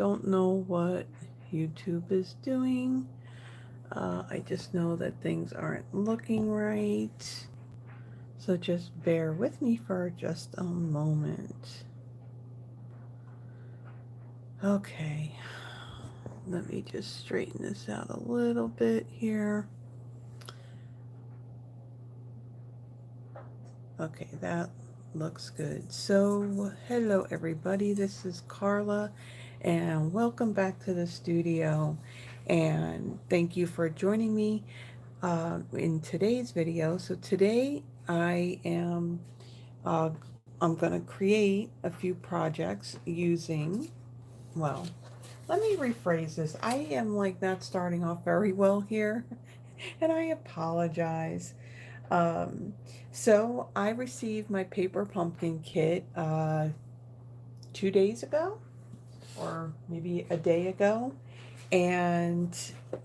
Don't know what YouTube is doing. I just know that things aren't looking right. So just bear with me for just a moment. Okay, let me just straighten this out a little bit here. Okay, that looks good. So, hello everybody, this is Carla, and welcome back to the studio. And thank you for joining me in today's video. So today uh, I'm going to create a few projects using, well, let me rephrase this. I am like not starting off very well here, and I apologize. Um, so I received my paper pumpkin kit 2 days ago, or maybe a day ago. And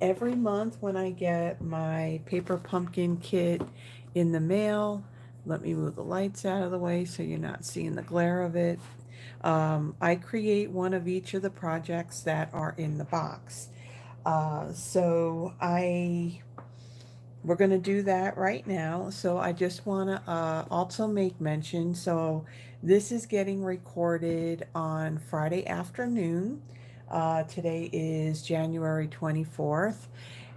every month when I get my paper pumpkin kit in the mail, let me move the lights out of the way so you're not seeing the glare of it. I create one of each of the projects that are in the box. So we're going to do that right now. So I just want to also make mention. So this is getting recorded on Friday afternoon. Today is January 24th,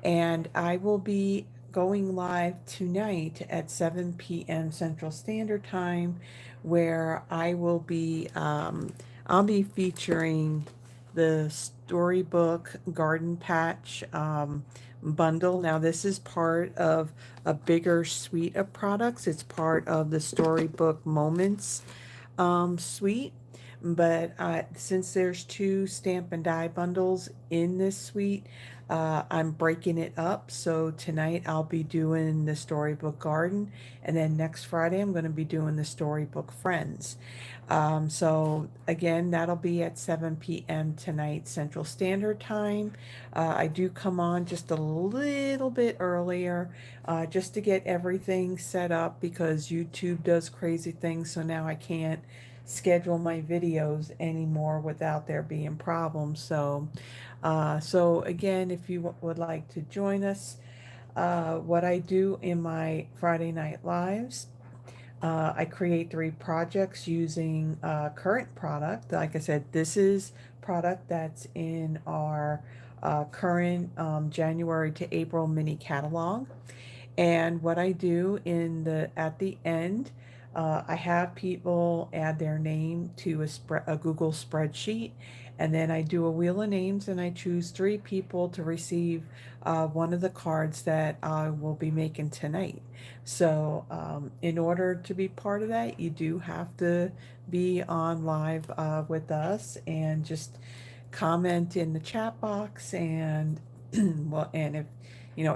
and I will be going live tonight at 7 p.m. Central Standard Time, where I'll be featuring the storybook garden patch bundle. Now this is part of a bigger suite of products. It's part of the storybook moments suite. But since there's two stamp and die bundles in this suite, I'm breaking it up. So tonight I'll be doing the Storybook Garden, and then next Friday I'm going to be doing the Storybook Friends. So again, that'll be at 7 p.m. tonight Central Standard Time. I do come on just a little bit earlier just to get everything set up because YouTube does crazy things. So now I can't schedule my videos anymore without there being problems. So again, if you would like to join us, what I do in my Friday night lives, I create 3 projects using current product. Like I said, this is product that's in our current January to April mini catalog. And what I do at the end, I have people add their name to a Google spreadsheet, and then I do a wheel of names, and I choose 3 people to receive one of the cards that I will be making tonight. So, in order to be part of that, you do have to be on live with us and just comment in the chat box and well, and if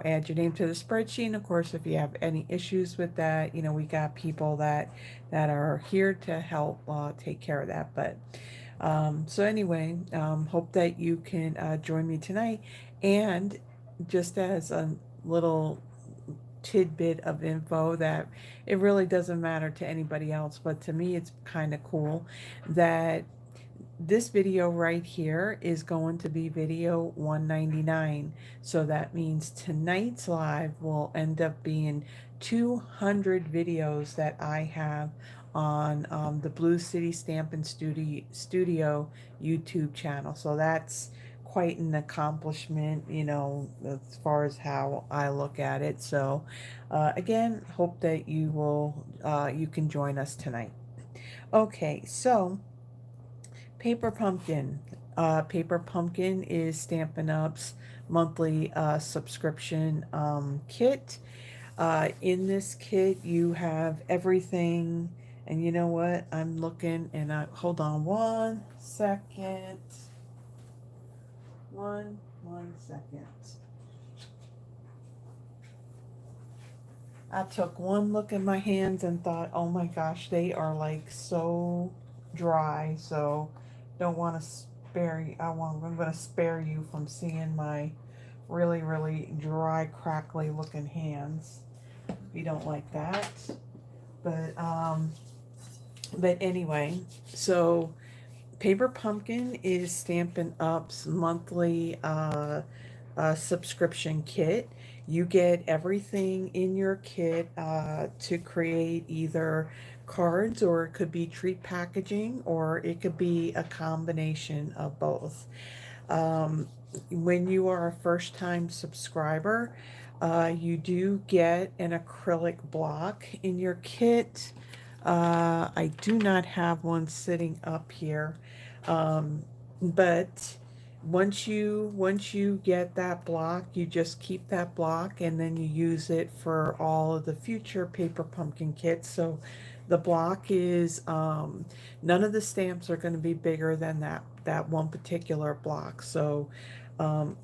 add your name to the spreadsheet. And of course, if you have any issues with that, we got people that are here to help take care of that. But so anyway, hope that you can join me tonight. And just as a little tidbit of info that it really doesn't matter to anybody else, but to me it's kind of cool that this video right here is going to be video 199. So that means tonight's live will end up being 200 videos that I have on the Blue City Stampin' Studio YouTube channel. So that's quite an accomplishment, as far as how I look at it. So again, hope that you can join us tonight. Okay, so Paper Pumpkin. Paper Pumpkin is Stampin' Up's monthly subscription kit. In this kit, you have everything. And you know what? I'm looking and hold on 1 second. One second. I took one look at my hands and thought, oh my gosh, they are like so dry. So don't want to spare you. I'm going to spare you from seeing my really, really dry, crackly looking hands. If you don't like that. But, but anyway, so Paper Pumpkin is Stampin' Up's monthly subscription kit. You get everything in your kit to create either cards, or it could be treat packaging, or it could be a combination of both. Um, when you are a first time subscriber, you do get an acrylic block in your kit. I do not have one sitting up here, um, but once you get that block, you just keep that block and then you use it for all of the future Paper Pumpkin kits. So the block is none of the stamps are going to be bigger than that one particular block. Um,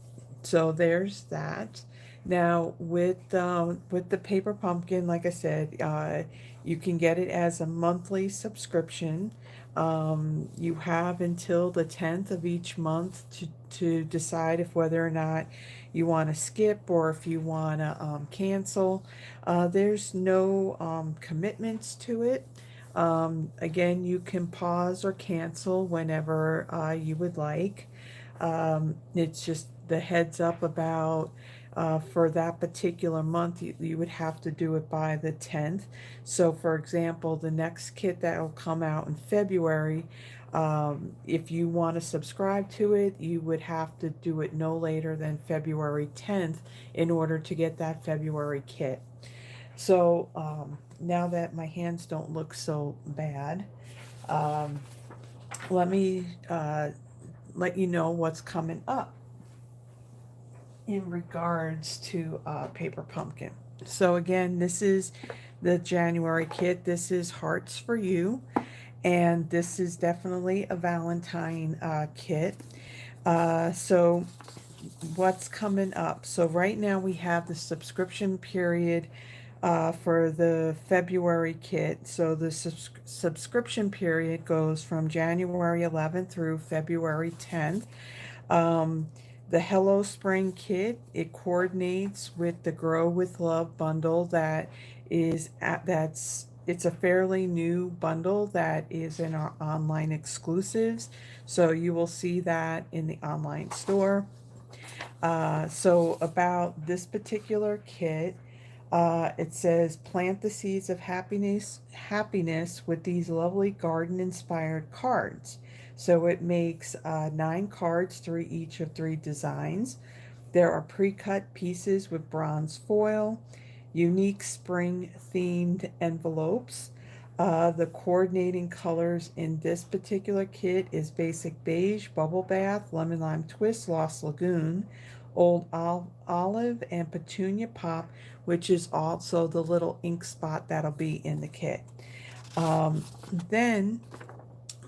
so there's that. Now with the Paper Pumpkin, like I said, you can get it as a monthly subscription. You have until the 10th of each month to decide if whether or not you want to skip or if you want to cancel. There's no commitments to it. Again, you can pause or cancel whenever you would like. It's just the heads up about for that particular month, you would have to do it by the 10th. So, for example, the next kit that will come out in February, if you want to subscribe to it, you would have to do it no later than February 10th in order to get that February kit. So, now that my hands don't look so bad, um, let me let you know what's coming up in regards to Paper Pumpkin. So again, this is the January kit. This is Hearts for You, and this is definitely a Valentine kit. So what's coming up? So right now we have the subscription period for the February kit. So the subscription period goes from January 11th through February 10th. Um, the Hello Spring kit, it coordinates with the Grow with Love bundle that is it's a fairly new bundle that is in our online exclusives. So you will see that in the online store. So about this particular kit, it says plant the seeds of happiness with these lovely garden inspired cards. So it makes 9 cards, three each of 3 designs. There are pre-cut pieces with bronze foil, unique spring themed envelopes. The coordinating colors in this particular kit is basic beige, bubble bath, lemon lime twist, lost lagoon, old olive, and petunia pop, which is also the little ink spot that'll be in the kit. Then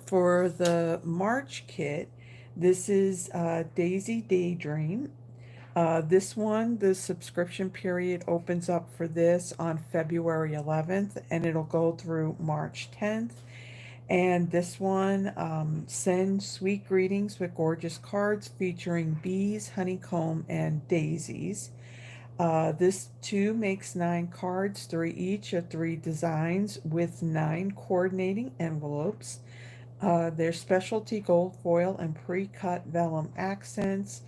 for the March kit, this is Daisy Daydream. This one, the subscription period opens up for this on February 11th, and it'll go through March 10th. And this one, send sweet greetings with gorgeous cards featuring bees, honeycomb, and daisies. This too makes 9 cards, 3 each of 3 designs with 9 coordinating envelopes. Their specialty gold foil and pre-cut vellum accents,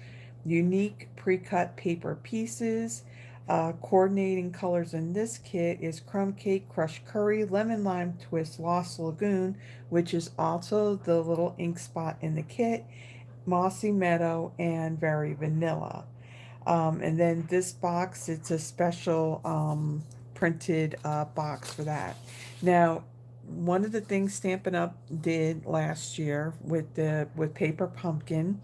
unique pre-cut paper pieces. Coordinating colors in this kit is crumb cake, crushed curry, lemon lime twist, lost lagoon, which is also the little ink spot in the kit, mossy meadow, and very vanilla. And then this box, it's a special printed box for that. Now, one of the things Stampin' Up did last year with Paper Pumpkin,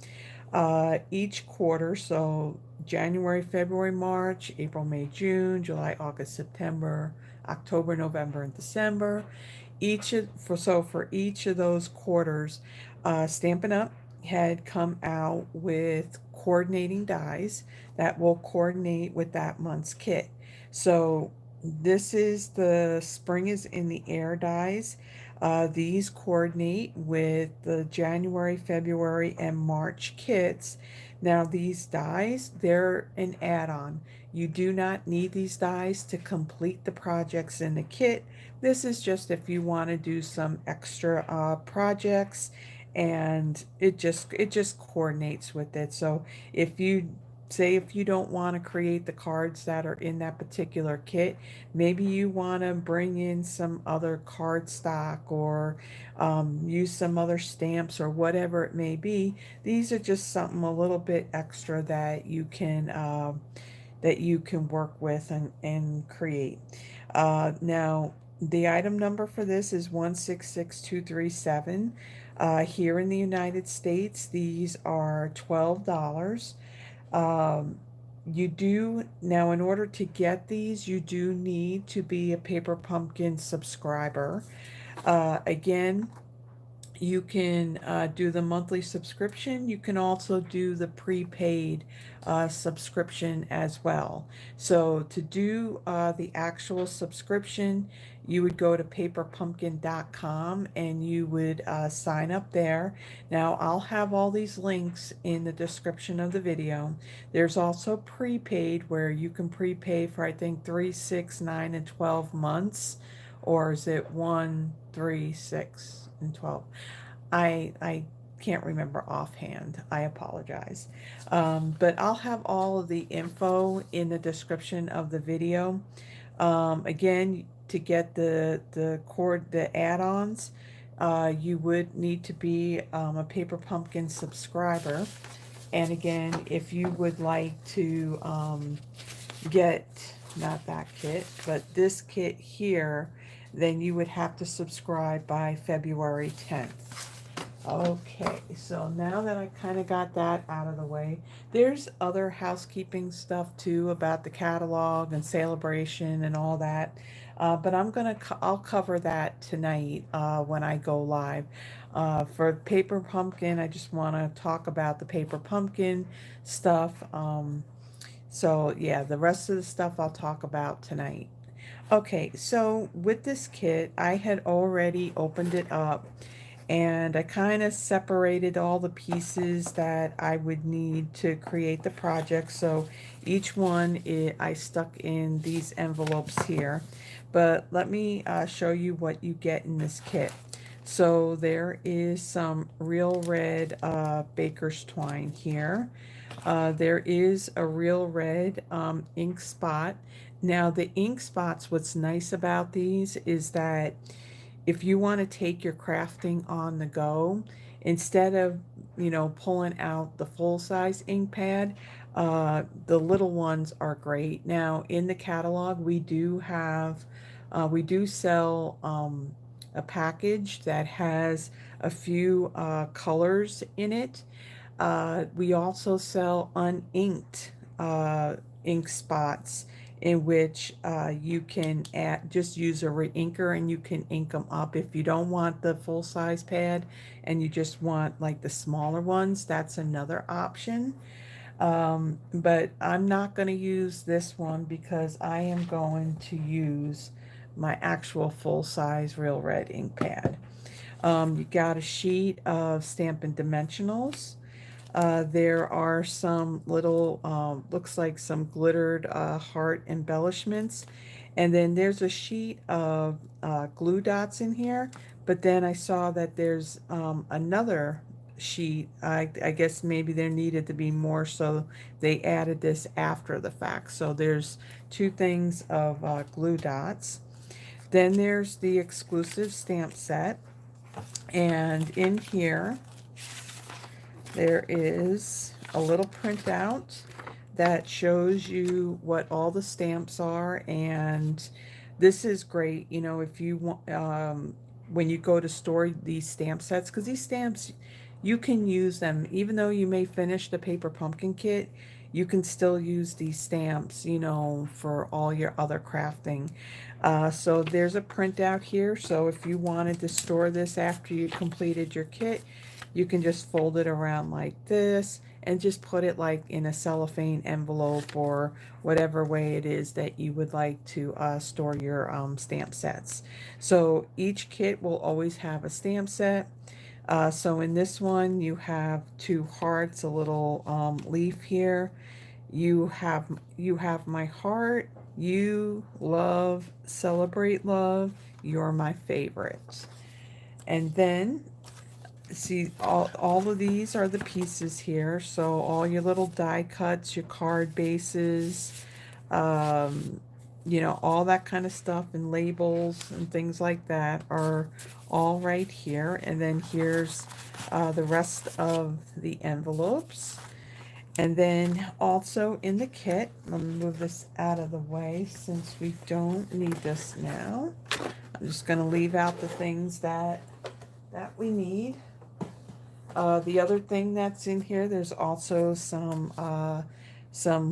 each quarter, so January, February, March, April, May, June, July, August, September, October, November, and December. For each of those quarters, Stampin' Up had come out with coordinating dies that will coordinate with that month's kit. So this is the Spring is in the Air dies. These coordinate with the January, February, and March kits. Now these dies, they're an add-on. You do not need these dies to complete the projects in the kit. This is just if you want to do some extra projects and it just coordinates with it. So if you say if you don't want to create the cards that are in that particular kit, maybe you want to bring in some other card stock, or use some other stamps or whatever it may be. These are just something a little bit extra that you can work with and create. Now, the item number for this is 166237. Here in the United States, these are $12. Um, you do, now in order to get these, you do need to be a Paper Pumpkin subscriber. Again, you can do the monthly subscription. You can also do the prepaid subscription as well. So to do the actual subscription, you would go to paperpumpkin.com and you would sign up there. Now, I'll have all these links in the description of the video. There's also prepaid, where you can prepay for, I think, 3, 6, 9, and 12 months. Or is it 1, 3, 6, and 12? I can't remember offhand. I apologize. But I'll have all of the info in the description of the video. Again, to get the add-ons, you would need to be a Paper Pumpkin subscriber. And again, if you would like to get, not that kit, but this kit here, then you would have to subscribe by February 10th. Okay, so now that I kind of got that out of the way, there's other housekeeping stuff too about the catalog and celebration and all that. But I'll cover that tonight when I go live. For Paper Pumpkin, I just want to talk about the Paper Pumpkin stuff. So yeah, the rest of the stuff I'll talk about tonight. Okay, so with this kit, I had already opened it up and I kind of separated all the pieces that I would need to create the project. So each one I stuck in these envelopes here. But let me show you what you get in this kit. So there is some real red baker's twine here. There is a real red ink spot. Now the ink spots, what's nice about these is that if you want to take your crafting on the go, instead of, pulling out the full-size ink pad, the little ones are great. Now, in the catalog, we do sell a package that has a few colors in it. We also sell uninked ink spots, in which you can just use a reinker and you can ink them up. If you don't want the full size pad and you just want like the smaller ones, that's another option. But I'm not going to use this one because I am going to use my actual full size Real Red ink pad. You got a sheet of Stampin' Dimensionals. There are some little, looks like some glittered heart embellishments. And then there's a sheet of glue dots in here. But then I saw that there's another sheet. I guess maybe there needed to be more, so they added this after the fact. So there's two things of glue dots. Then there's the exclusive stamp set. And in here, there is a little printout that shows you what all the stamps are, and this is great, if you want, when you go to store these stamp sets, because these stamps, you can use them, even though you may finish the Paper Pumpkin kit, you can still use these stamps, for all your other crafting. So there's a printout here, so if you wanted to store this after you completed your kit, you can just fold it around like this and just put it like in a cellophane envelope or whatever way it is that you would like to store your stamp sets. So each kit will always have a stamp set. So in this one, you have two hearts, a little leaf here. You have my heart. You love, celebrate love. You're my favorite. And then see, all of these are the pieces here. So all your little die cuts, your card bases, um, all that kind of stuff, and labels and things like that are all right here. And then here's the rest of the envelopes. And then also in the kit, let me move this out of the way since we don't need this now. I'm just going to leave out the things that we need. The other thing that's in here, there's also some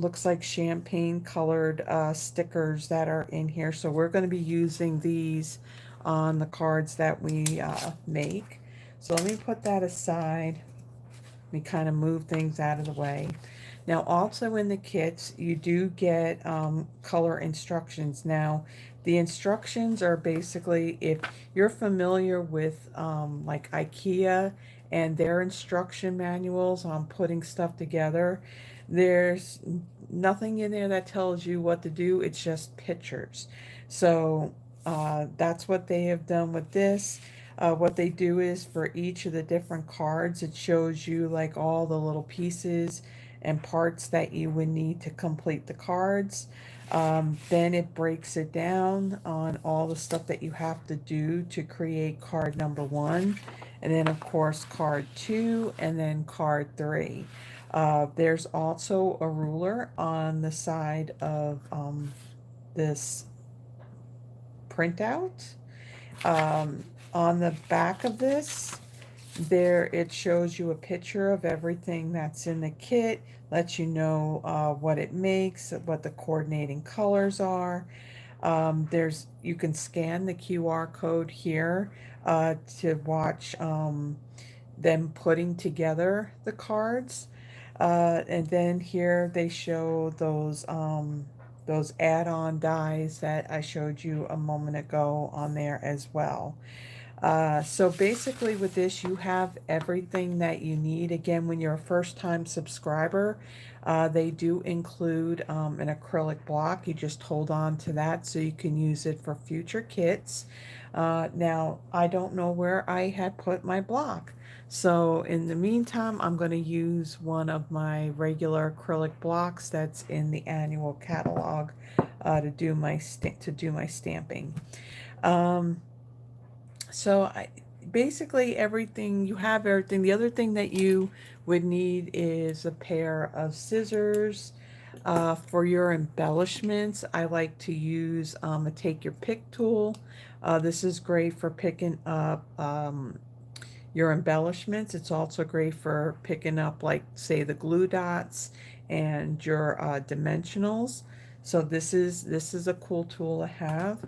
looks like champagne colored stickers that are in here. So we're going to be using these on the cards that we make. So let me put that aside. Let me kind of move things out of the way. Now, also in the kits, you do get color instructions. Now, the instructions are basically, if you're familiar with like IKEA and their instruction manuals on putting stuff together, there's nothing in there that tells you what to do. It's just pictures. So that's what they have done with this. What they do is for each of the different cards, it shows you like all the little pieces and parts that you would need to complete the cards. Then it breaks it down on all the stuff that you have to do to create card number one, and then of course card two, and then card three. There's also a ruler on the side of this printout. On the back of this, there it shows you a picture of everything that's in the kit, lets you know what it makes, what the coordinating colors are. You can scan the QR code here to watch them putting together the cards. And then here they show those add-on dies that I showed you a moment ago on there as well. So basically with this, you have everything that you need. Again, when you're a first-time subscriber, they do include an acrylic block. You just hold on to that so you can use it for future kits. Now, I don't know where I had put my block. So in the meantime, I'm going to use one of my regular acrylic blocks that's in the annual catalog to do my stamping. Um, so basically everything, you have everything. The other thing that you would need is a pair of scissors. For your embellishments, I like to use a take your pick tool. This is great for picking up your embellishments. It's also great for picking up, like, say, the glue dots and your dimensionals. So this is a cool tool to have.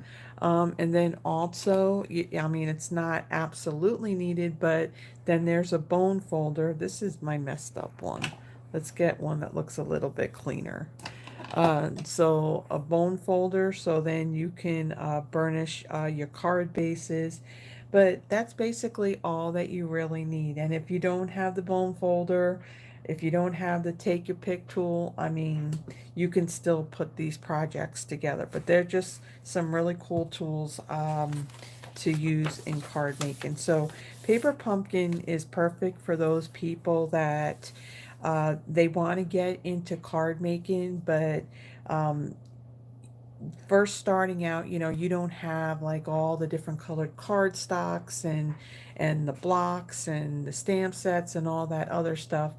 And then also, I mean, it's not absolutely needed, but then there's a bone folder. This is my messed up one. Let's get one that looks a little bit cleaner. So a bone folder, so then you can burnish your card bases. But that's basically all that you really need. And if you don't have the bone folder, if you don't have the take your pick tool, I mean, you can still put these projects together. But they're just some really cool tools to use in card making. So Paper Pumpkin is perfect for those people that they want to get into card making, but um, first starting out, you don't have like all the different colored card stocks and the blocks and the stamp sets and all that other stuff.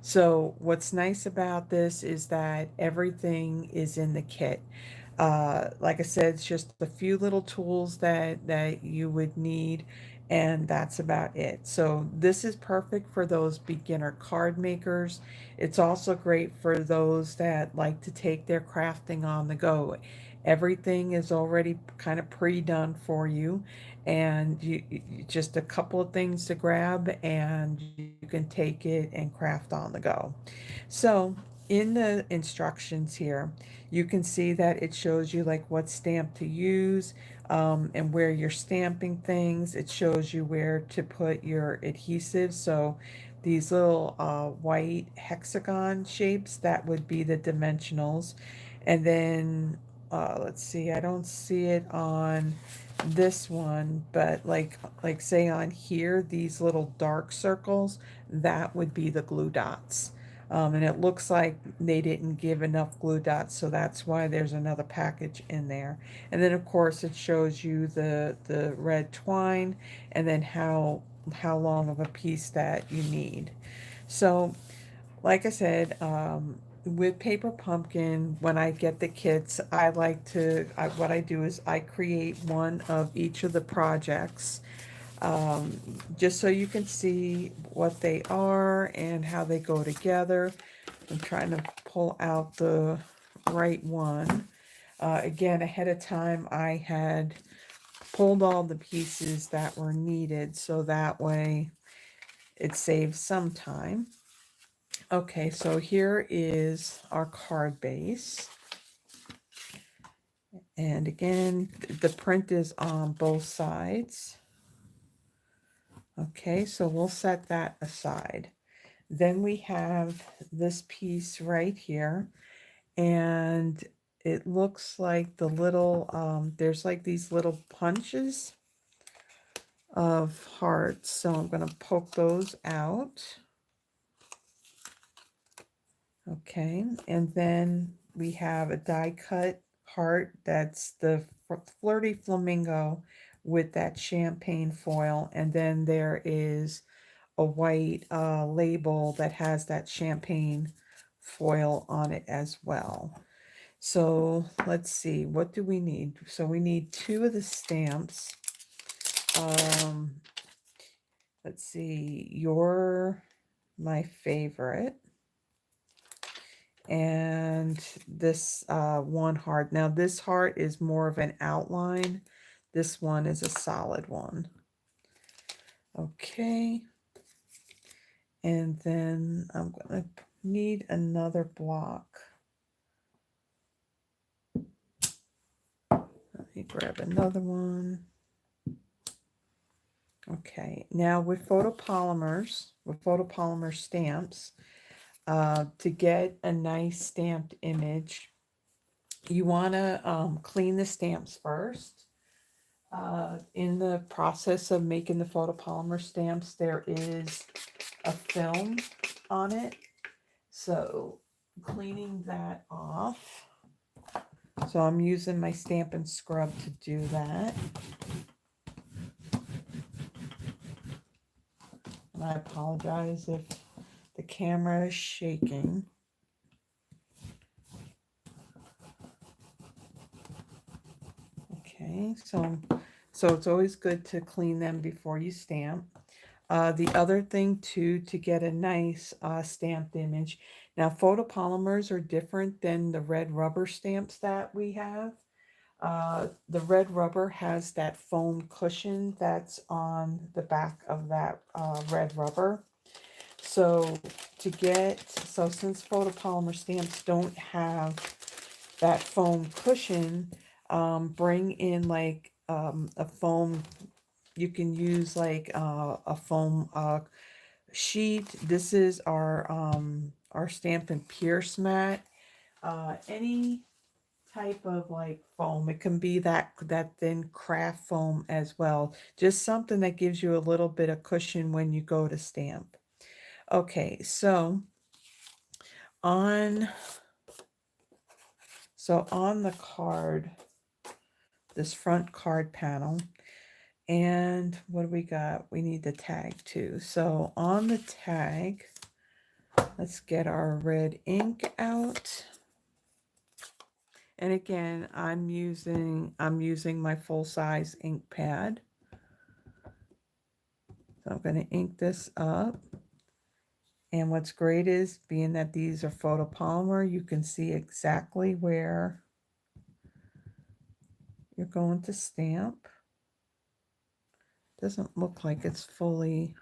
So what's nice about this is that everything is in the kit. Like I said, it's just a few little tools that you would need, and that's about it. So this is perfect for those beginner card makers. It's also great for those that like to take their crafting on the go. Everything is already kind of pre-done for you, and just a couple of things to grab, and you can take it and craft on the go. So in the instructions here, you can see that it shows you like what stamp to use, and where you're stamping things. It shows you where to put your adhesive. So these little white hexagon shapes, that would be the dimensionals. And then let's see, I don't see it on this one, but like say on here, these little dark circles, that would be the glue dots. And it looks like they didn't give enough glue dots, so that's why there's another package in there. And then of course it shows you the red twine, and then how long of a piece that you need. So like I said, with Paper Pumpkin, when I get the kits, I like to, what I do is I create one of each of the projects, um, just so you can see what they are and how they go together. I'm trying to pull out the right one. Again, ahead of time, I had pulled all the pieces that were needed, so that way it saves some time. Okay, so here is our card base. And again, the print is on both sides. Okay, so we'll set that aside. Then we have this piece right here, and it looks like the little, there's like these little punches of hearts. So I'm going to poke those out. Okay, and then we have a die cut heart that's the flirty flamingo with that champagne foil, and then there is a white label that has that champagne foil on it as well. So let's see, what do we need? So we need two of the stamps. Um, let's see, you're my favorite. And this one heart. Now this heart is more of an outline. This one is a solid one. Okay. And then I'm going to need another block. Let me grab another one. Okay. Now with photopolymer stamps, to get a nice stamped image, you want to clean the stamps first. In the process of making the photopolymer stamps, there is a film on it. So cleaning that off. So I'm using my Stampin' Scrub to do that. And I apologize if the camera is shaking. Okay, so it's always good to clean them before you stamp. The other thing too, to get a nice stamped image. Now photopolymers are different than the red rubber stamps that we have. The red rubber has that foam cushion that's on the back of that red rubber. So since photopolymer stamps don't have that foam cushion, bring in like a foam. You can use like a foam sheet. This is our Stampin' Pierce mat. Any type of like foam. It can be that thin craft foam as well. Just something that gives you a little bit of cushion when you go to stamp. Okay, on on the card, this front card panel, and what do we got? We need the tag too. So on the tag, let's get our red ink out. And again, I'm using my full-size ink pad. So I'm going to ink this up. And what's great is, being that these are photopolymer, you can see exactly where you're going to stamp. Doesn't look like it's fully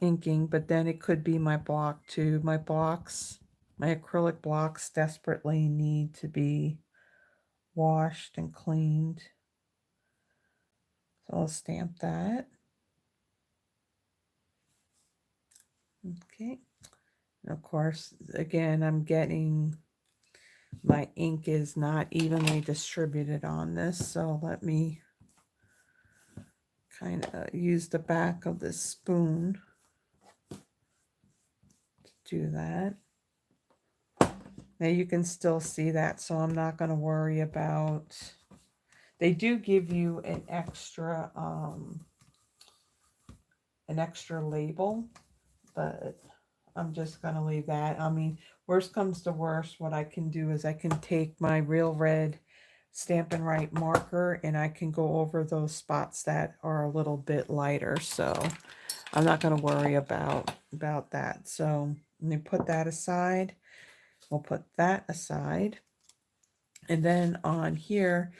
inking, but then it could be my block too. My acrylic blocks desperately need to be washed and cleaned. So I'll stamp that. Okay. And of course, again, I'm getting my ink is not evenly distributed on this, so let me kind of use the back of this spoon to do that. Now you can still see that, so I'm not going to worry about. They do give you an extra label, but I'm just going to leave that. I mean, worst comes to worst, what I can do is I can take my Real Red Stampin' Right marker and I can go over those spots that are a little bit lighter. So I'm not going to worry about that. So let me put that aside. We'll put that aside. And then on here,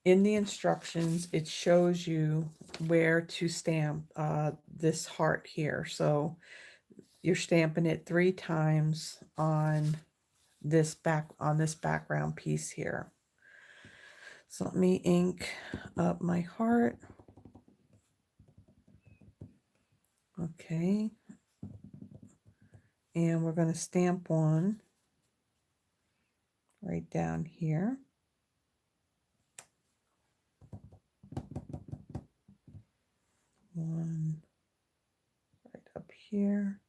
in the instructions, it shows you where to stamp this heart here. So you're stamping it 3 times on this background piece here. So let me ink up my heart. Okay. And we're going to stamp one right down here. One right up here.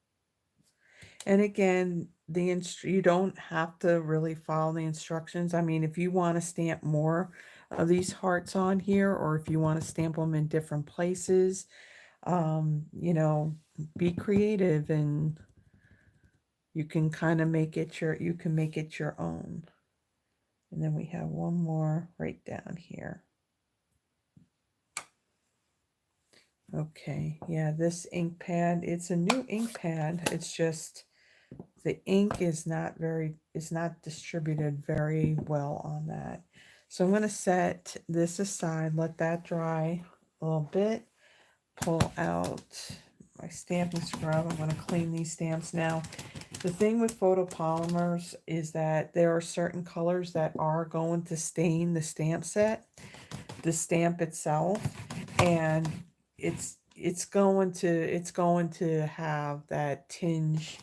And again, you don't have to really follow the instructions. I mean, if you want to stamp more of these hearts on here, or if you want to stamp them in different places, you know, be creative and you can kind of make it your own. And then we have one more right down here. Okay, yeah, this ink pad, it's a new ink pad. It's just the ink is not distributed very well on that. So I'm going to set this aside, let that dry a little bit, pull out my stamping scrub. I'm going to clean these stamps now. The thing with photopolymers is that there are certain colors that are going to stain the stamp set, the stamp itself, and it's going to have that tinge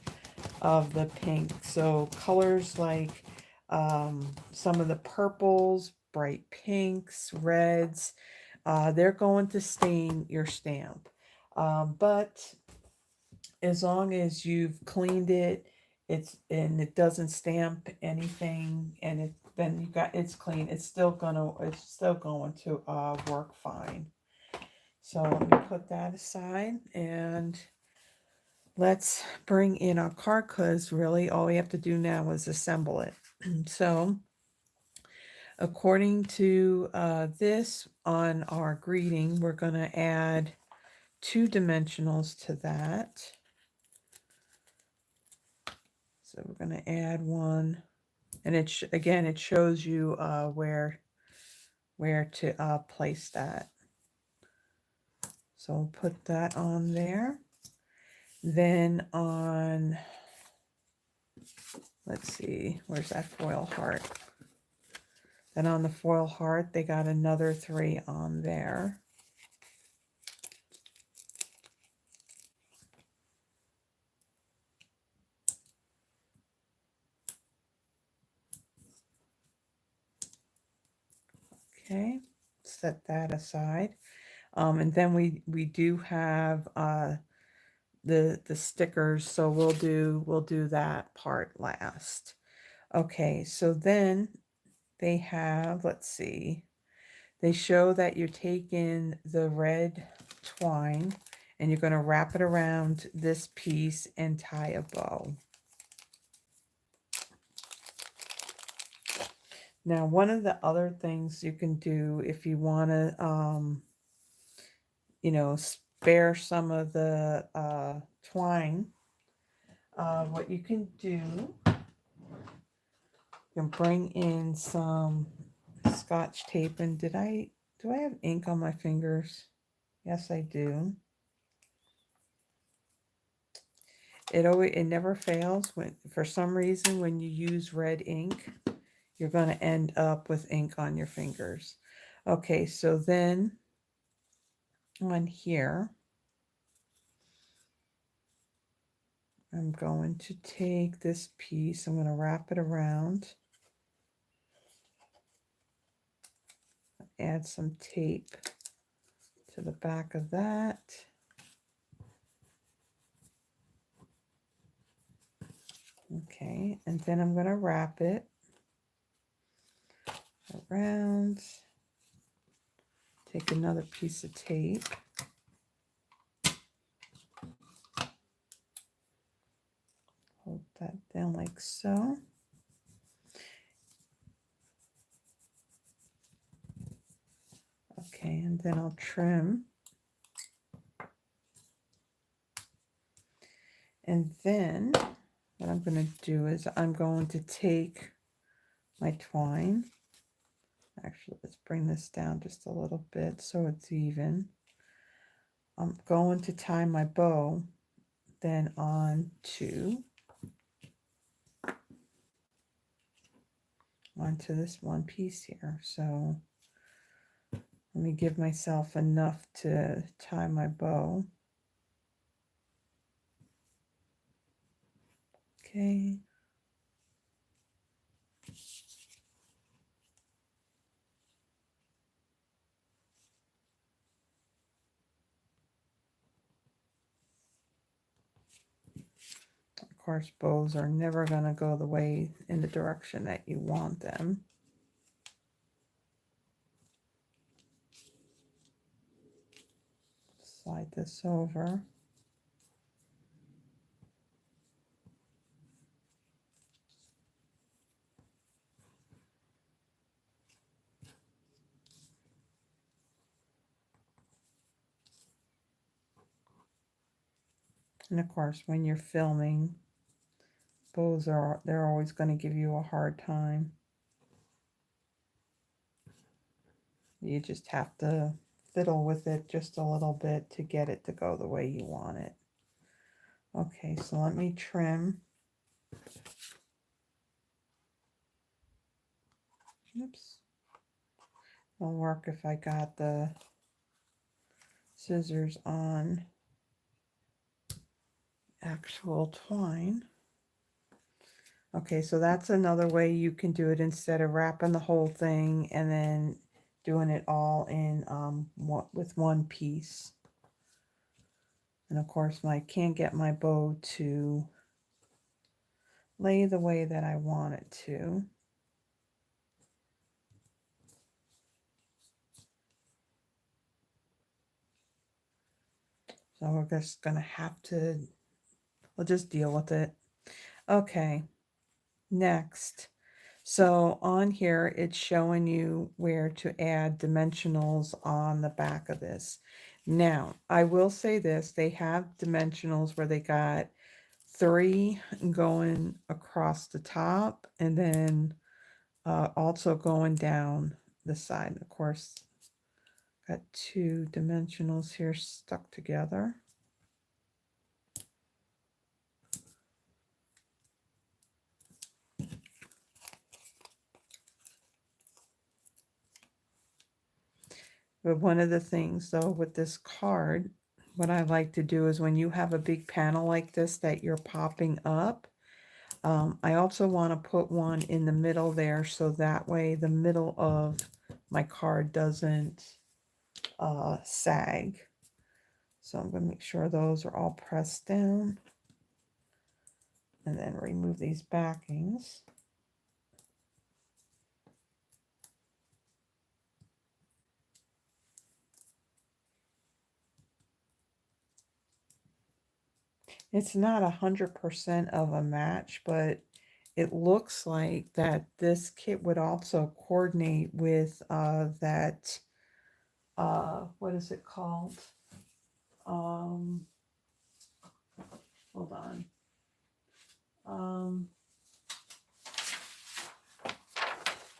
of the pink. So colors like some of the purples, bright pinks, reds, they're going to stain your stamp. But as long as you've cleaned it, and it doesn't stamp anything, and it's clean, it's still going to work fine. So let me put that aside and let's bring in our card, because really all we have to do now is assemble it. So according to this on our greeting, we're going to add 2 dimensionals to that. So we're going to add one, and again, it shows you where to place that. So we'll put that on there. Then on, let's see, where's that foil heart? Then on the foil heart, they got another 3 on there. Okay, set that aside. And then we do have the stickers, so we'll do that part last. Okay, so then they have, let's see, they show that you're taking the red twine and you're going to wrap it around this piece and tie a bow. Now, one of the other things you can do if you want to, you know, spare some of the twine, what you can do, you can bring in some Scotch tape. And do I have ink on my fingers? Yes, I do. It never fails. For some reason, when you use red ink, you're going to end up with ink on your fingers. Okay, so then on here, I'm going to take this piece, I'm going to wrap it around add some tape to the back of that. Okay, and then I'm going to wrap it around. Take another piece of tape. Hold that down like so. Okay, and then I'll trim. And then what I'm going to do is I'm going to take my twine. Actually, let's bring this down just a little bit so it's even. I'm going to tie my bow then onto this one piece here. So let me give myself enough to tie my bow. Okay. Of course, bows are never going to go the way in the direction that you want them. Slide this over. And of course, when you're filming, they're always going to give you a hard time. You just have to fiddle with it just a little bit to get it to go the way you want it. Okay, so let me trim. Oops. It'll work if I got the scissors on actual twine. Okay, so that's another way you can do it instead of wrapping the whole thing and then doing it all in with one piece. And of course, I can't get my bow to lay the way that I want it to. So we're just going to have to, we'll just deal with it. Okay, next. So on here, it's showing you where to add dimensionals on the back of this. Now, I will say this, they have dimensionals where they got 3 going across the top and then also going down the side. Of course, got 2 dimensionals here stuck together. But one of the things though with this card, what I like to do is when you have a big panel like this that you're popping up, I also want to put one in the middle there so that way the middle of my card doesn't sag. So I'm going to make sure those are all pressed down and then remove these backings. It's not 100% of a match, but it looks like that this kit would also coordinate with that, what is it called? Hold on.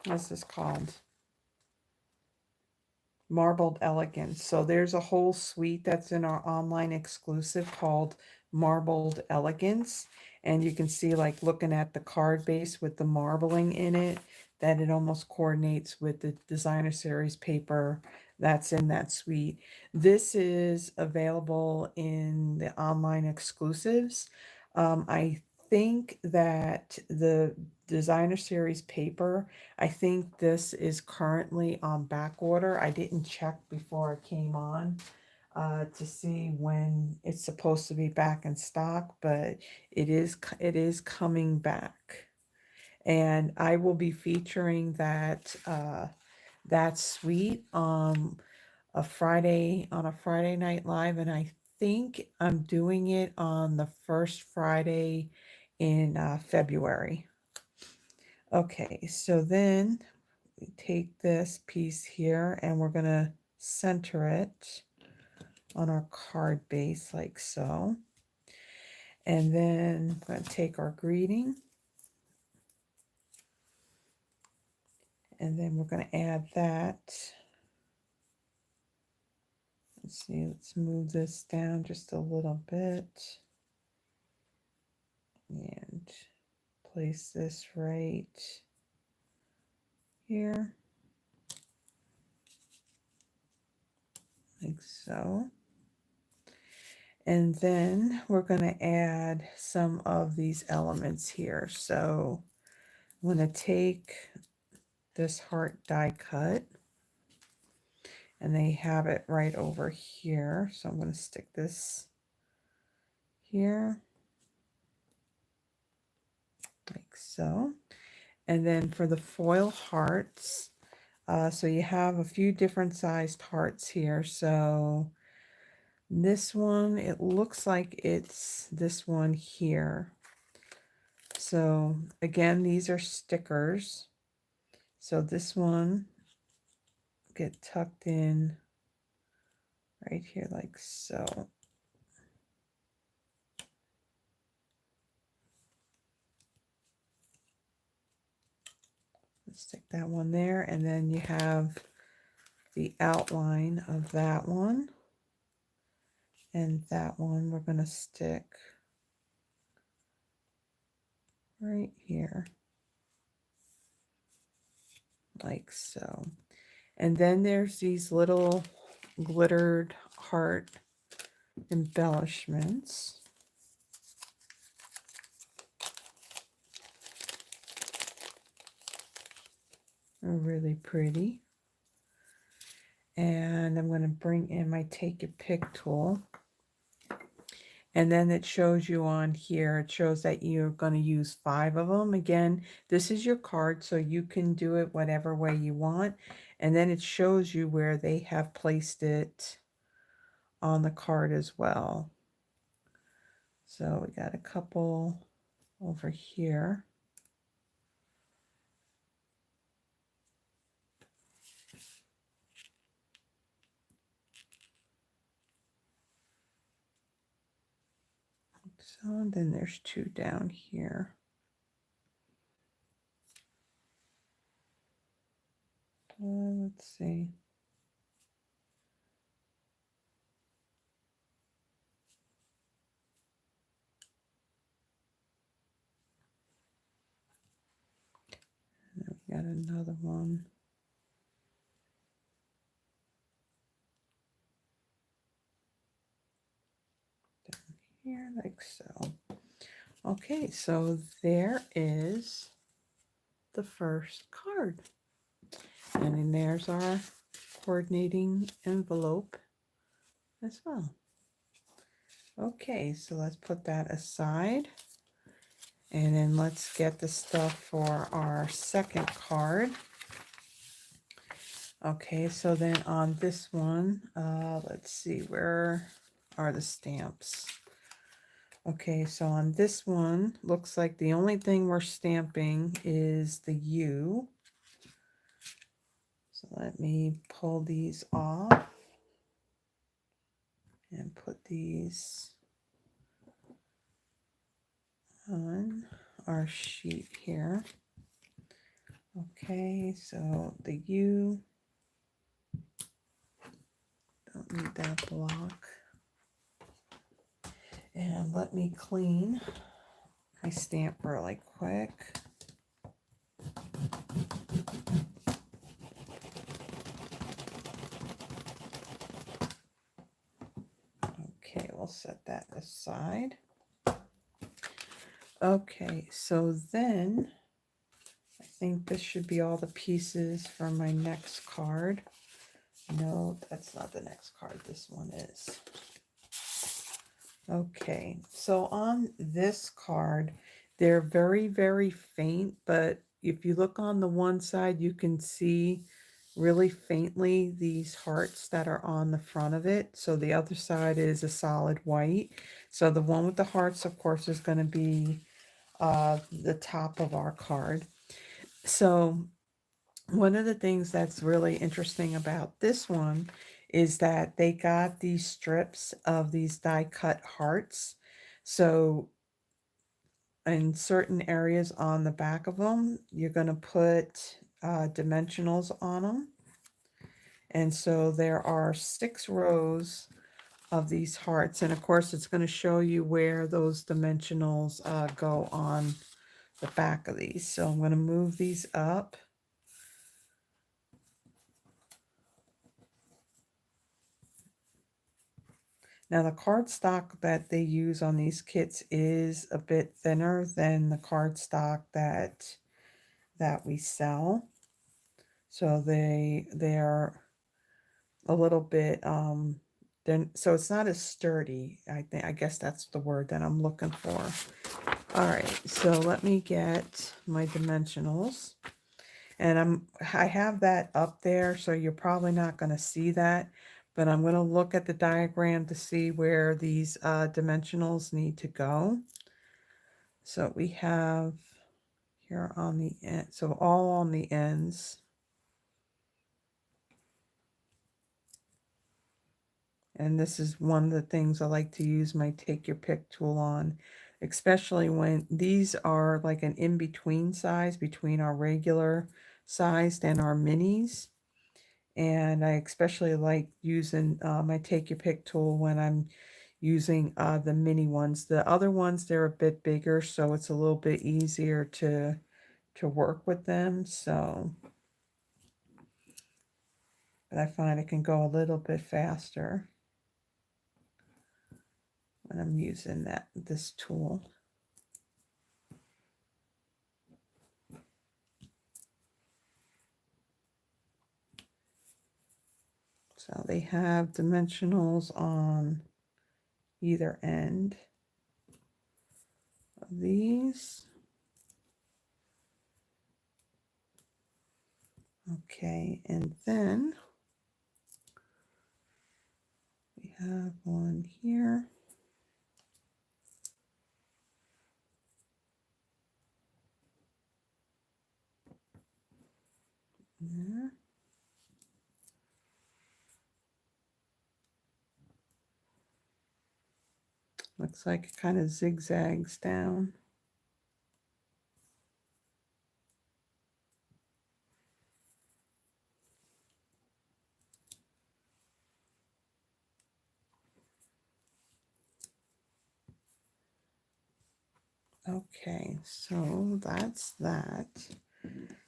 What's this called? Marbled Elegance. So there's a whole suite that's in our online exclusive called Marbled Elegance. And you can see, like, looking at the card base with the marbling in it, that it almost coordinates with the designer series paper that's in that suite. This is available in the online exclusives. I think that the designer series paper, I think this is currently on back order. I didn't check before I came on to see when it's supposed to be back in stock, but it is coming back. And I will be featuring that suite on a Friday night live, and I think I'm doing it on the first Friday in February. Okay, so then we take this piece here and we're gonna center it on our card base like so. And then I'm going to take our greeting, and then we're going to add that. Let's see, let's move this down just a little bit and place this right here, like so. And then we're going to add some of these elements here. So I'm going to take this heart die cut, and they have it right over here. So I'm going to stick this here, like so. And then for the foil hearts, so you have a few different sized hearts here. So this one, it looks like it's this one here. So again, these are stickers. So this one get tucked in right here like so. Let's stick that one there, and then you have the outline of that one. And that one we're going to stick right here, like so. And then there's these little glittered heart embellishments. They're really pretty. And I'm going to bring in my Take Your Pick tool. And then it shows you on here, it shows that you're going to use 5 of them. Again, this is your card, so you can do it whatever way you want. And then it shows you where they have placed it on the card as well. So we got a couple over here. So and then there's 2 down here. Let's see. And then we got another one. Down here, like so. Okay, so there is the first card. And then there's our coordinating envelope as well. Okay, so let's put that aside. And then let's get the stuff for our second card. Okay, so then on this one, let's see, where are the stamps? Okay, so on this one, looks like the only thing we're stamping is the U. So let me pull these off and put these on our sheet here. Okay, so the U, don't need that block. And let me clean my stamp really quick. Okay, we'll set that aside. Okay, so then I think this should be all the pieces for my next card. No, that's not the next card. This one is. Okay, so on this card, they're very, very faint, but if you look on the one side, you can see really faintly these hearts that are on the front of it. So the other side is a solid white. So the one with the hearts, of course, is going to be the top of our card. So one of the things that's really interesting about this one is that they got these strips of these die cut hearts. So in certain areas on the back of them, you're going to put dimensionals on them. And so there are 6 rows of these hearts. And of course, it's going to show you where those dimensionals go on the back of these. So I'm going to move these up. Now the cardstock that they use on these kits is a bit thinner than the cardstock that we sell. So they're a little bit then so it's not as sturdy. I guess that's the word that I'm looking for. All right, so let me get my dimensionals. And I have that up there, so you're probably not going to see that, but I'm going to look at the diagram to see where these dimensionals need to go. So we have here on the end, so all on the ends. And this is one of the things I like to use my take your pick tool on, especially when these are like an in-between size between our regular sized and our minis. And I especially like using my take your pick tool when I'm using the mini ones. The other ones, they're a bit bigger, so it's a little bit easier to work with them. So, but I find it can go a little bit faster when I'm using this tool. So they have dimensionals on either end of these. Okay, and then we have one here. There. Looks like it kind of zigzags down. Okay, so that's that.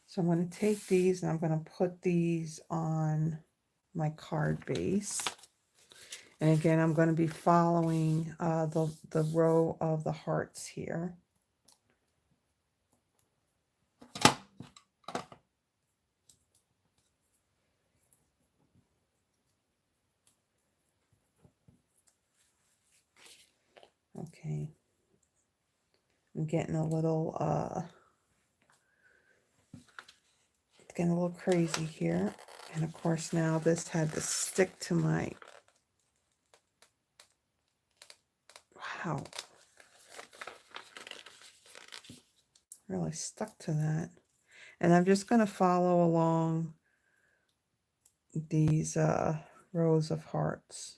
So I'm going to take these and I'm going to put these on my card base. And again, I'm going to be following the row of the hearts here. Okay. I'm getting a little it's getting a little crazy here. And of course now this had to stick to my, wow, really stuck to that. And I'm just going to follow along these rows of hearts.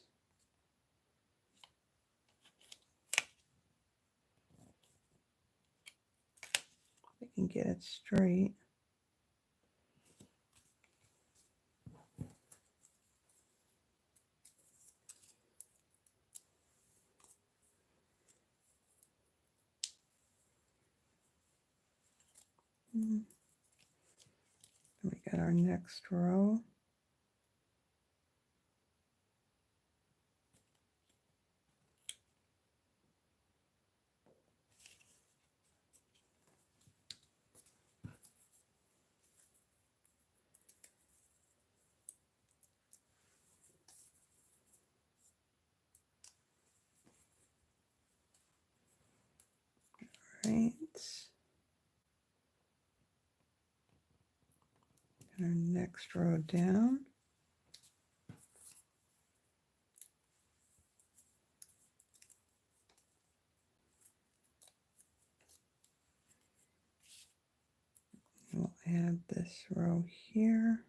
I can get it straight. We got our next row. right. Our next row down. We'll add this row here.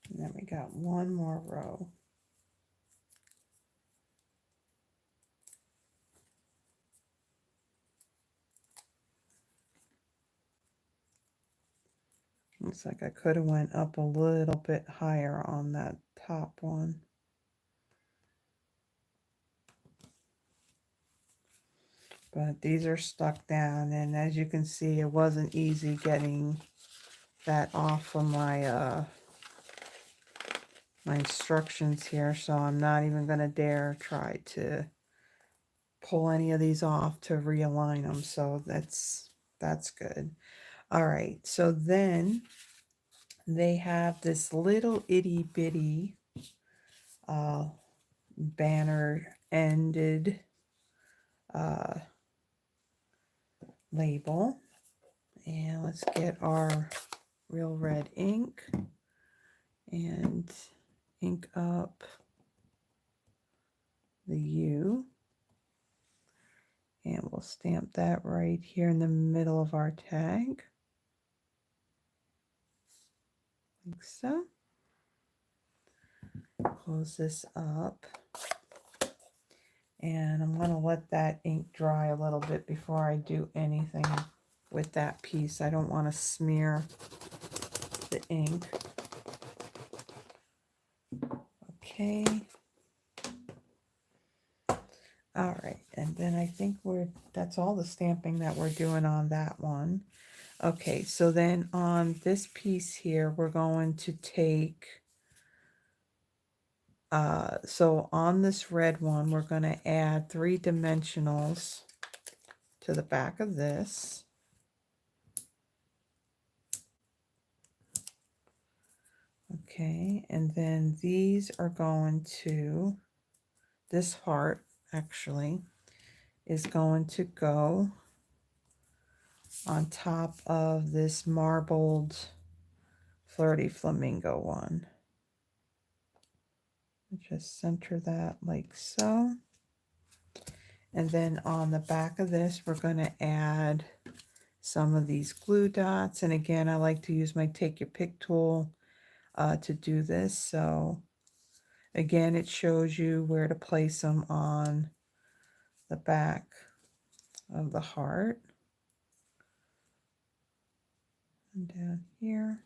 And then we got one more row. Looks like I could have went up a little bit higher on that top one. But these are stuck down, and as you can see, it wasn't easy getting that off of my my instructions here, so I'm not even going to dare try to pull any of these off to realign them, so that's good. All right, so then they have this little itty bitty banner ended label, and let's get our real red ink and ink up the U, and we'll stamp that right here in the middle of our tag, like so. Close this up, and I'm going to let that ink dry a little bit before I do anything with that piece. I don't want to smear the ink. Okay. All right, and then I think that's all the stamping that we're doing on that one. Okay, so then on this piece here, we're going to take, so on this red one, we're going to add 3 dimensionals to the back of this. Okay, and then these are going to, this heart actually is going to go on top of this marbled Flirty Flamingo one. Just center that like so. And then on the back of this, we're going to add some of these glue dots. And again, I like to use my Take Your Pick tool to do this. So again, it shows you where to place them on the back of the heart. And down here.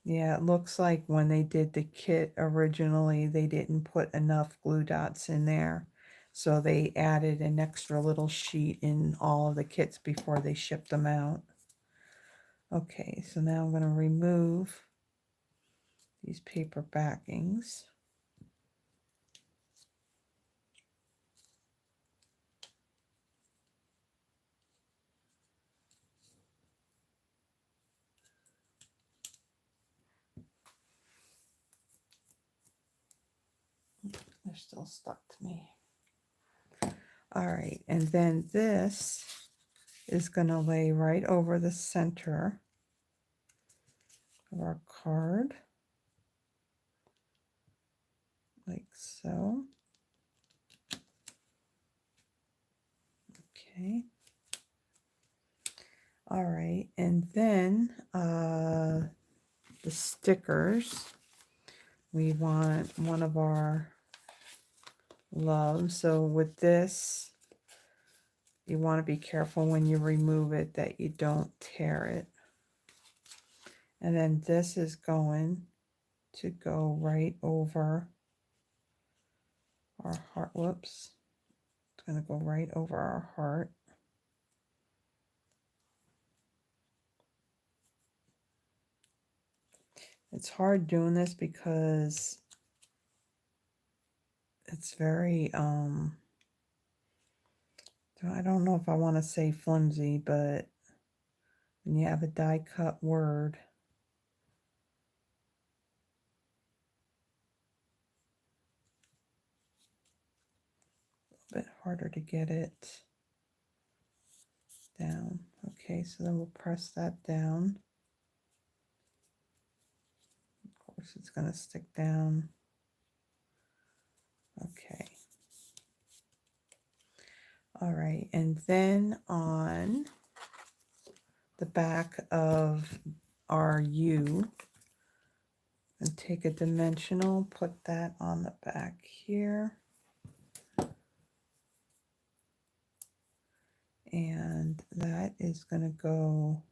Yeah, it looks like when they did the kit originally, they didn't put enough glue dots in there. So they added an extra little sheet in all of the kits before they shipped them out. Okay, so now I'm going to remove these paper backings. They're still stuck to me. All right, and then this is going to lay right over the center of our card, like so. Okay. All right, and then the stickers, we want one of our loves. So with this, you want to be careful when you remove it that you don't tear it. And then this is going to go right over our heart. Whoops. It's going to go right over our heart. It's hard doing this because it's very, I don't know if I want to say flimsy, but when you have a die cut word, a bit harder to get it down. Okay, so then we'll press that down. Of course, it's going to stick down. Okay. All right, and then on the back of our U, and take a dimensional, put that on the back here. And that is going to go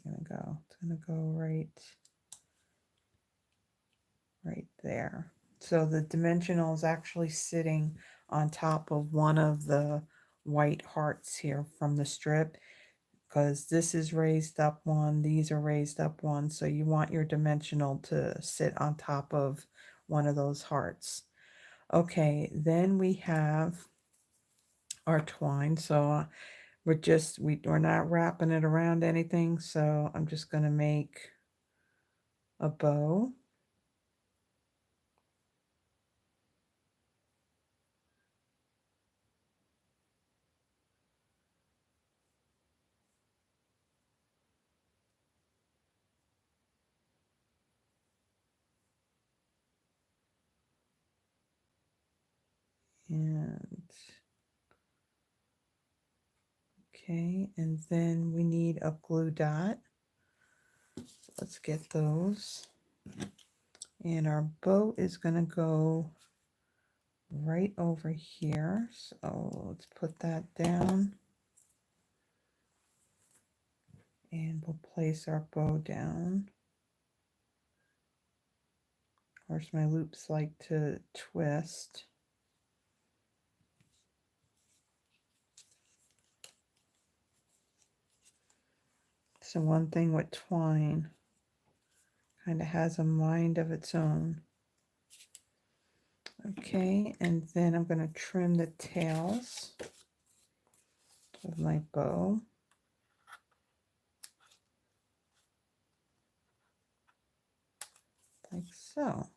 it's going to go right there. So the dimensional is actually sitting on top of one of the white hearts here from the strip, because this is raised up one, these are raised up one, so you want your dimensional to sit on top of one of those hearts. Okay, then we have our twine. So we're not wrapping it around anything, so I'm just going to make a bow. And okay, and then we need a glue dot. So let's get those. And our bow is going to go right over here. So let's put that down. And we'll place our bow down. Of course, my loops like to twist. So one thing with twine, kind of has a mind of its own. Okay, and then I'm going to trim the tails of my bow. Like so.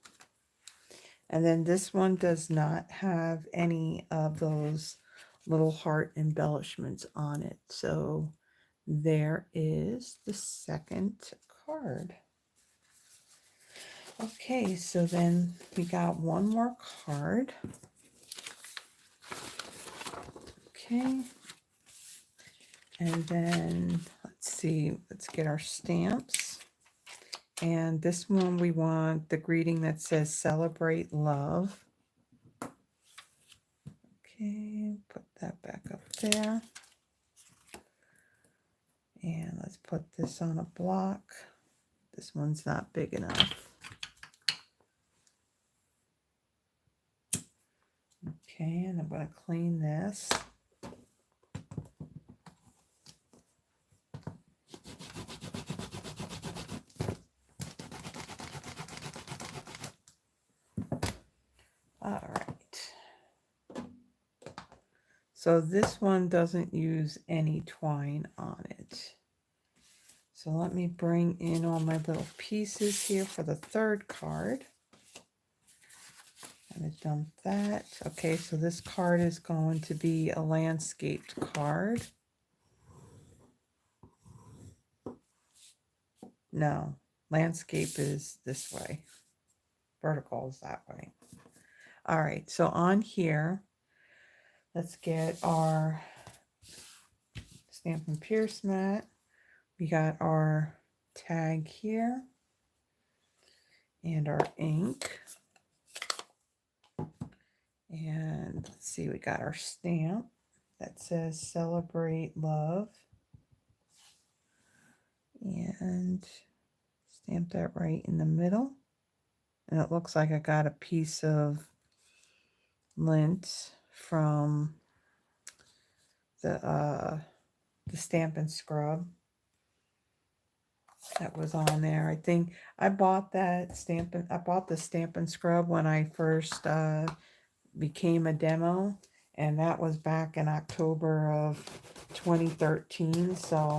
And then this one does not have any of those little heart embellishments on it. So there is the second card. Okay, so then we got one more card. Okay. And then let's see, let's get our stamps. And this one we want the greeting that says celebrate love. Okay, put that back up there. And let's put this on a block. This one's not big enough. Okay, and I'm going to clean this. All right. So this one doesn't use any twine on it. So let me bring in all my little pieces here for the third card. I'm going to dump that. Okay, so this card is going to be a landscaped card. No, landscape is this way. Vertical is that way. All right, so on here, let's get our Stampin' Pierce mat. We got our tag here and our ink. And let's see, we got our stamp that says celebrate love. And stamp that right in the middle. And it looks like I got a piece of lint from the the Stampin' Scrub that was on there. I think I bought the Stampin' Scrub when I first became a demo, and that was back in October of 2013. So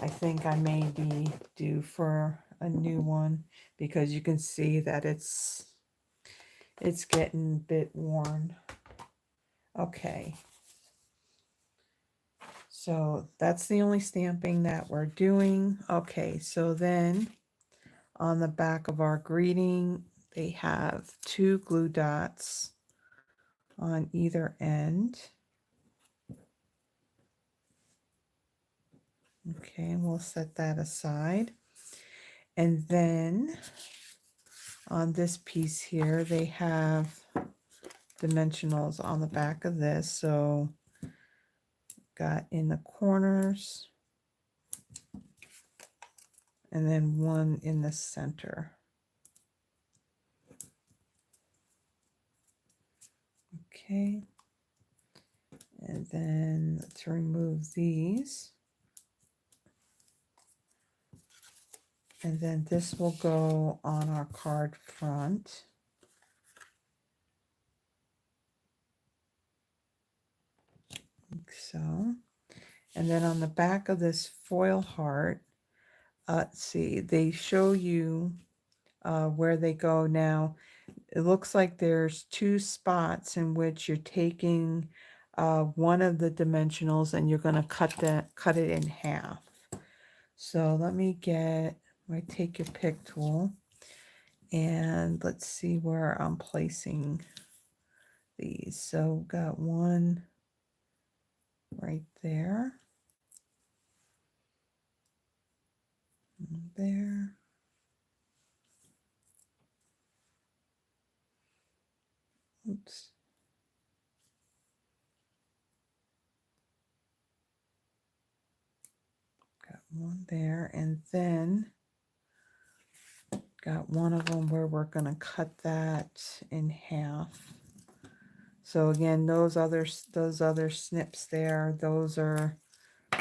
I think I may be due for a new one, because you can see that it's getting a bit worn. Okay, so that's the only stamping that we're doing. Okay, so then on the back of our greeting, they have 2 glue dots on either end. Okay, we'll set that aside. And then on this piece here, they have dimensionals on the back of this. So got in the corners and then one in the center. Okay. And then let's remove these. And then this will go on our card front. Like so. And then on the back of this foil heart, let's see, they show you where they go now. It looks like there's 2 spots in which you're taking one of the dimensionals and you're going to cut it in half. So let me take your pick tool, and let's see where I'm placing these. So got one right there, there. Oops. Got one there, and then got one of them where we're going to cut that in half. So again, those other snips there, those are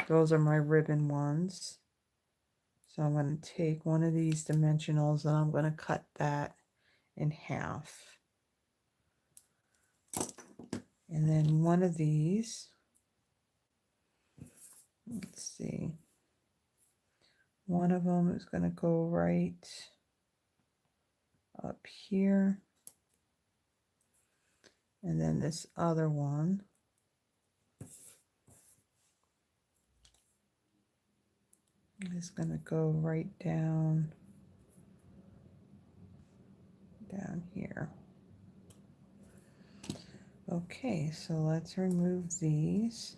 my ribbon ones. So I'm going to take one of these dimensionals and I'm going to cut that in half. And then one of these, let's see, one of them is going to go right up here. And then this other one is going to go right down here. Okay, so let's remove these.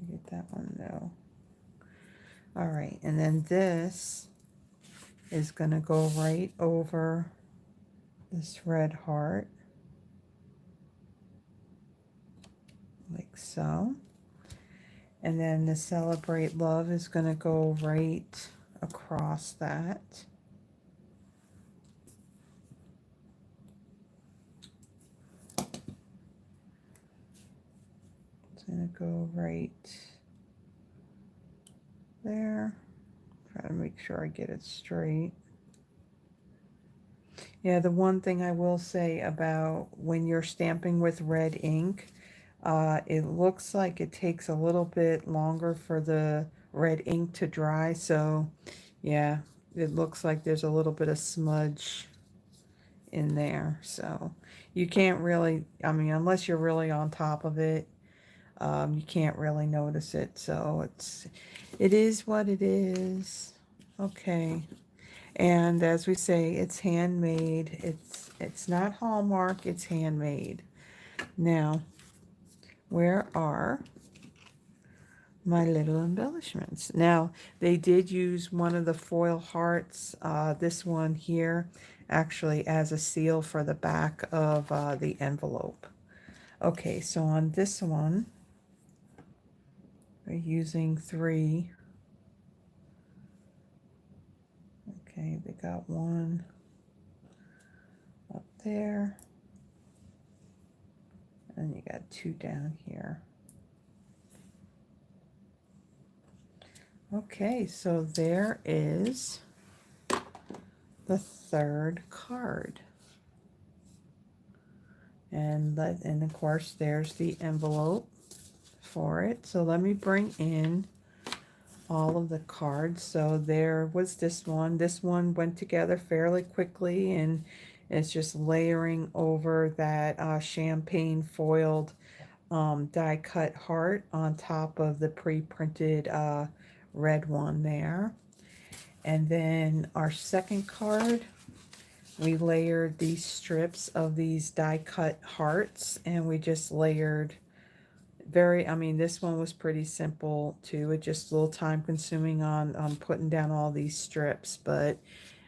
Get that one though. All right, and then this is going to go right over this red heart, like so. And then the Celebrate Love is going to go right across that. It's going to go right there. Try to make sure I get it straight. Yeah, the one thing I will say about when you're stamping with red ink, it looks like it takes a little bit longer for the red ink to dry. So yeah, it looks like there's a little bit of smudge in there. So you can't really, I mean, unless you're really on top of it, you can't really notice it. So it is what it is. Okay. And as we say, it's handmade. It's not Hallmark, it's handmade. Now, where are my little embellishments? Now, they did use one of the foil hearts, this one here, actually as a seal for the back of the envelope. Okay, so on this one, we're using 3. Okay, they got one up there. And you got 2 down here. Okay, so there is the 3rd card. And of course there's the envelope for it. So let me bring in all of the cards. So there was this one. This one went together fairly quickly, and it's just layering over that champagne foiled die cut heart on top of the pre-printed red one there. And then our 2nd card, we layered these strips of these die cut hearts, and we just layered I mean, this one was pretty simple too. It just a little time consuming on putting down all these strips, but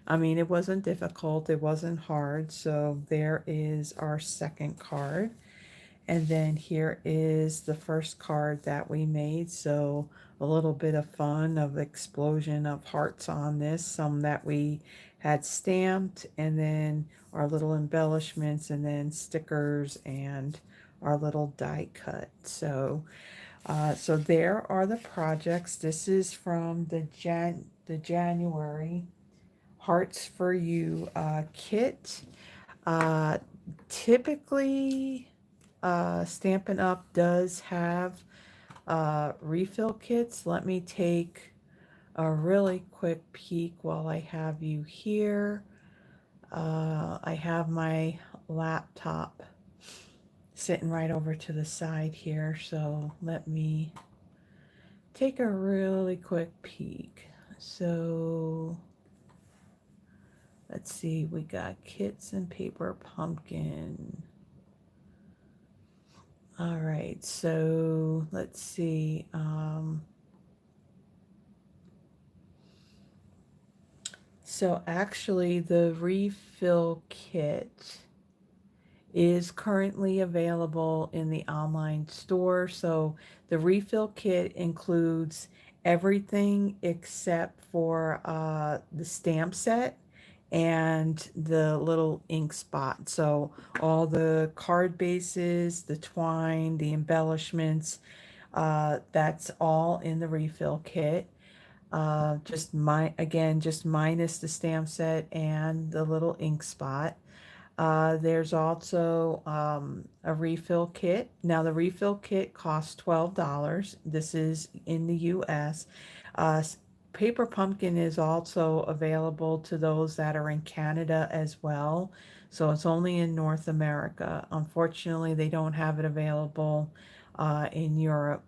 I mean, it wasn't difficult. It wasn't hard. So there is our 2nd card. And then here is the 1st card that we made. So a little bit of fun of explosion of hearts on this. Some that we had stamped, and then our little embellishments, and then stickers, and our little die cut. So so there are the projects. This is from the January Hearts for You kit. Uh, Typically, Stampin' Up! Does have refill kits. Let me take a really quick peek while I have you here. I have my laptop sitting right over to the side here, so let me take a really quick peek. So let's see, we got kits and paper pumpkin. All right, so let's see. So actually the refill kit is currently available in the online store. So the refill kit includes everything except for the stamp set and the little ink spot. So all the card bases, the twine, the embellishments, that's all in the refill kit. Just minus the stamp set and the little ink spot. There's also a refill kit. Now, the refill kit costs $12. This is in the US. Uh, Paper Pumpkin is also available to those that are in Canada as well. So it's only in North America. Unfortunately, they don't have it available in Europe.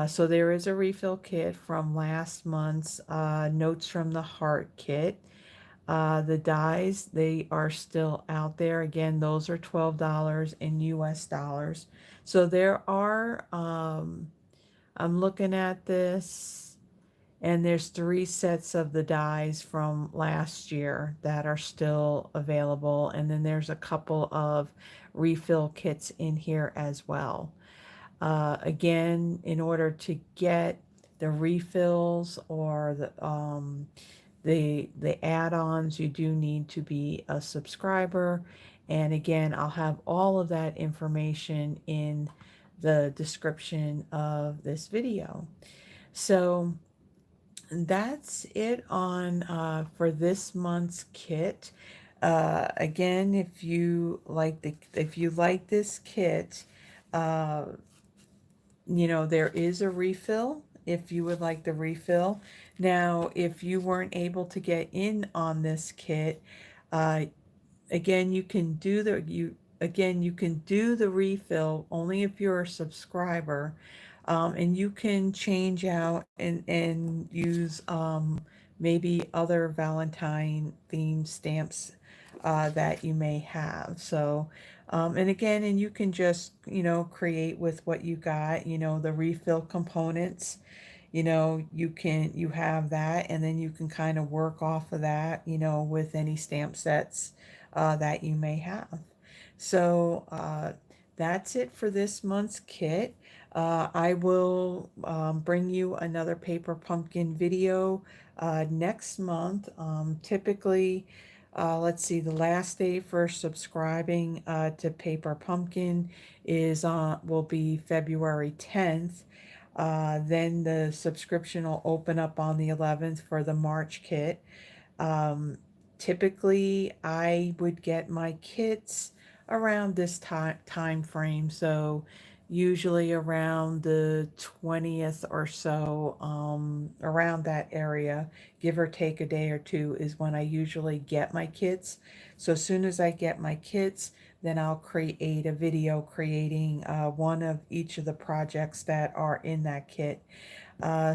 So there is a refill kit from last month's Notes from the Heart kit. The dies, they are still out there. Again, those are $12 in US dollars. So there are, I'm looking at this, and there's 3 sets of the dies from last year that are still available. And then there's a couple of refill kits in here as well. Again, in order to get the refills or the add-ons, you do need to be a subscriber. And again, I'll have all of that information in the description of this video. So that's it on for this month's kit. Again, if you like this kit, uh, you know, there is a refill if you would like the refill. Now, if you weren't able to get in on this kit, uh, again, you can do the refill only if you're a subscriber, and you can change out and use maybe other Valentine themed stamps that you may have. So, and again, and you can just, you know, create with what you got, you know, the refill components. You know, you have that, and then you can kind of work off of that, you know, with any stamp sets that you may have. So that's it for this month's kit. I will bring you another paper pumpkin video next month. Typically, Let's see, the last day for subscribing to Paper Pumpkin is will be February 10th. Then the subscription will open up on the 11th for the March kit. Um, Typically, I would get my kits around this time frame, so usually around the 20th or so, around that area, give or take a day or two, is when I usually get my kits. So as soon as I get my kits, then I'll create a video creating one of each of the projects that are in that kit.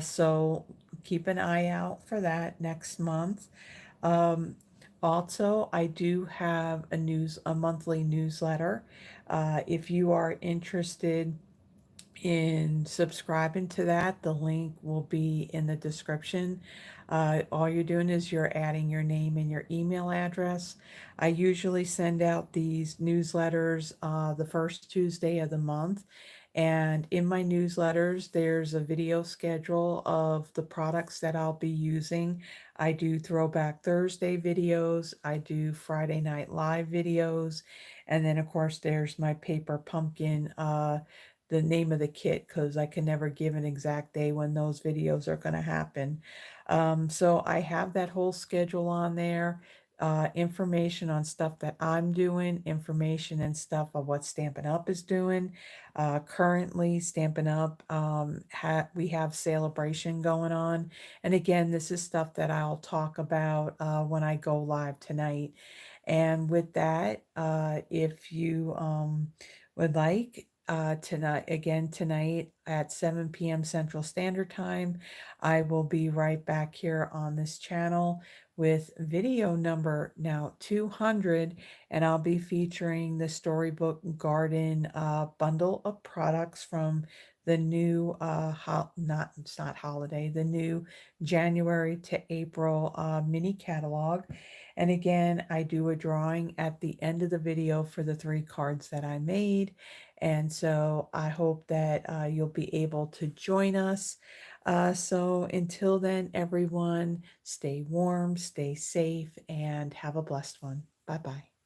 So keep an eye out for that next month. Um, Also, I do have a monthly newsletter. If you are interested in subscribing to that, the link will be in the description. All you're doing is you're adding your name and your email address. I usually send out these newsletters the first Tuesday of the month. And in my newsletters, there's a video schedule of the products that I'll be using. I do Throwback Thursday videos, I do Friday Night Live videos, and then, of course, there's my Paper Pumpkin. The name of the kit, because I can never give an exact day when those videos are going to happen. So I have that whole schedule on there, information on stuff that I'm doing, information and stuff of what Stampin' Up is doing. Currently, Stampin' Up, we have Sale-A-Bration going on. And again, this is stuff that I'll talk about when I go live tonight. And with that, if you would like, tonight at 7 p.m. Central Standard Time, I will be right back here on this channel with video number now 200, and I'll be featuring the Storybook Garden bundle of products from the new not it's not holiday, the new January to April mini catalog. And again, I do a drawing at the end of the video for the 3 cards that I made. And so I hope that you'll be able to join us. So until then, everyone, stay warm, stay safe, and have a blessed one. Bye bye.